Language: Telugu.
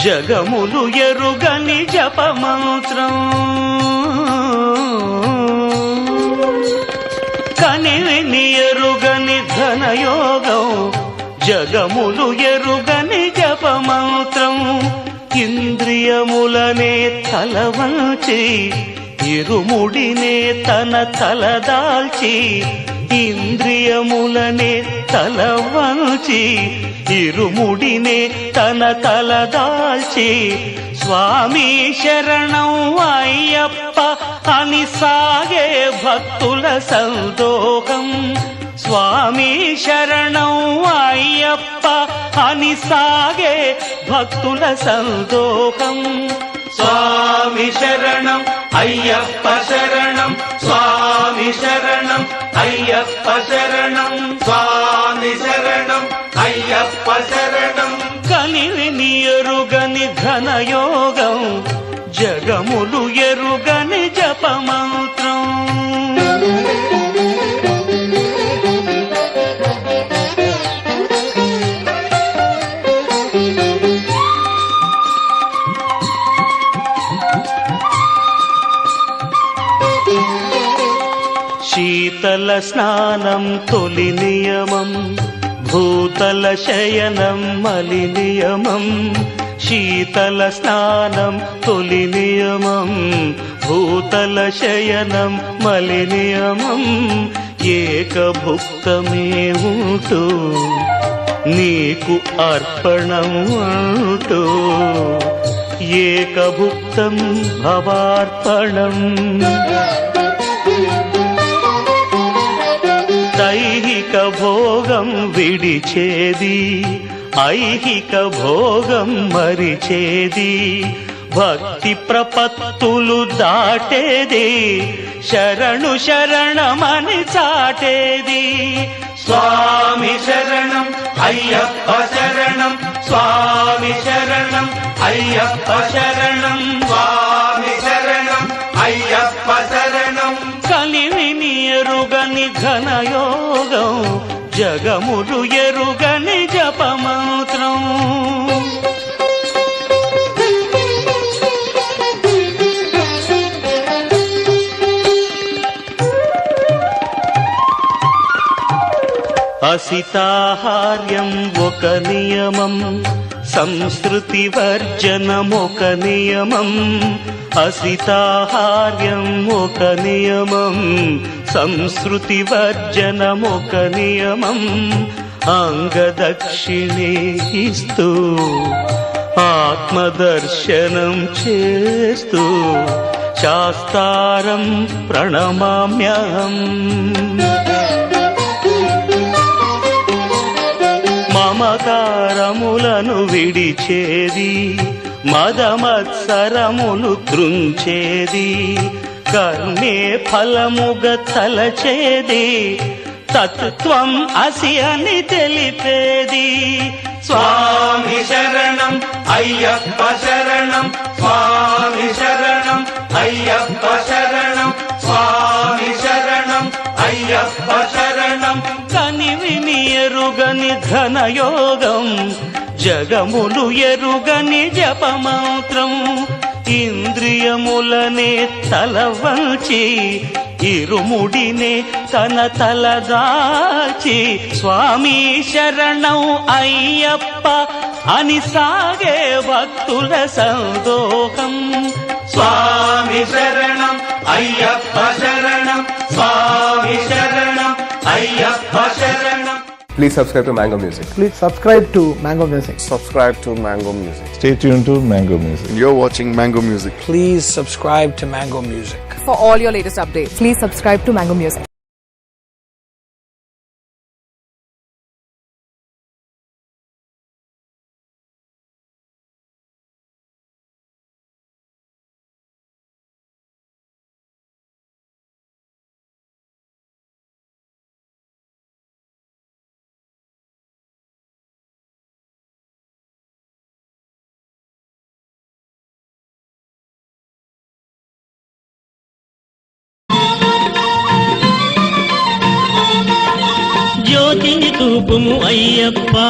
జగములు ఎరుగని జపమంత్రం కనివిని ఎరుగని ఘనయోగం జగములు ఎరుగని జపమంత్రం ఇంద్రియములనే తలవంచి ఇరుముడినే తన తలదాల్చి ఇంద్రియములనే తలవంచి ఇరుముడినే తన తలదాల్చి స్వామి శరణం అయ్యప్ప అని సాగే భక్తుల సందోహం స్వామి శరణం అయ్యప్ప అని సాగే భక్తుల సందోహం స్వామి శరణం అయ్యప్ప శరణం స్వామి శరణం అయ్యప్ప శరణం స్వామి శరణం అయ్యప్ప శరణం కలివిని ఎరుగని ఘనయోగం జగములు ఎరుగని జపమంత్రం శీతల స్నానం తొలి నియమం భూతల శయనం మలి నియమం శీతల స్నానం తొలి నియమం భూతల శయనం మలి నియమం ఏకభుక్తమే ఉంటూ నీకు అర్పణం అంటూ ఏకభుక్తం భవార్పణం దైహిక భోగం విడిచేది ఐహిక భోగం మరిచేది భక్తి ప్రపత్తులు దాటేది శరణు శరణమని చాటేది స్వామి శరణం అయ్యప్ప శరణం స్వామి శరణం అయ్యప్ప శరణం స్వామి శరణం అయ్యప్ప శరణం కలివిని ఎరుగని ఘనయోగం జగములు ఎరుగని జపమంత్రం అసితాహార్యం ఒక నియమం సంస్కృతి వర్జనం ఒక నియమం అసితాహార్యం ఒక నియమం సంస్కృతి వర్జనం ఒక నియమం అంగదక్షిణే ఇస్తూ ఆత్మదర్శనం చేస్తూ శాస్త్రారం ప్రణమామ్యహం మమకారములను విడిచేది మదమత్సరములు త్రుంచేది కర్మే ఫలముగ తలచేది తత్వం అసి అని తెలిపేది స్వామి శరణం అయ్యప్ప శరణం స్వామి శరణం అయ్యప్ప శరణం స్వామి శరణం అయ్యప్ప శరణం కనివిని ఎరుగని ఘనయోగం జగములు ఎరుగని జపమంత్రం ఇంద్రియములనే తలవంచి ఇరుముడినే తన తలదాచి స్వామి శరణం అయ్యప్ప అని సాగే భక్తుల సందోహం స్వామి శరణం అయ్యప్ప శరణం స్వామి శరణం అయ్యప్ప శరణం. Please subscribe to Mango Music. Please subscribe to Mango Music. Subscribe to Mango Music. Stay tuned to Mango Music. You're watching Mango Music. Please subscribe to Mango Music. For all your latest updates, please subscribe to Mango Music. జ్యోతిని తూపుము అయ్యప్ప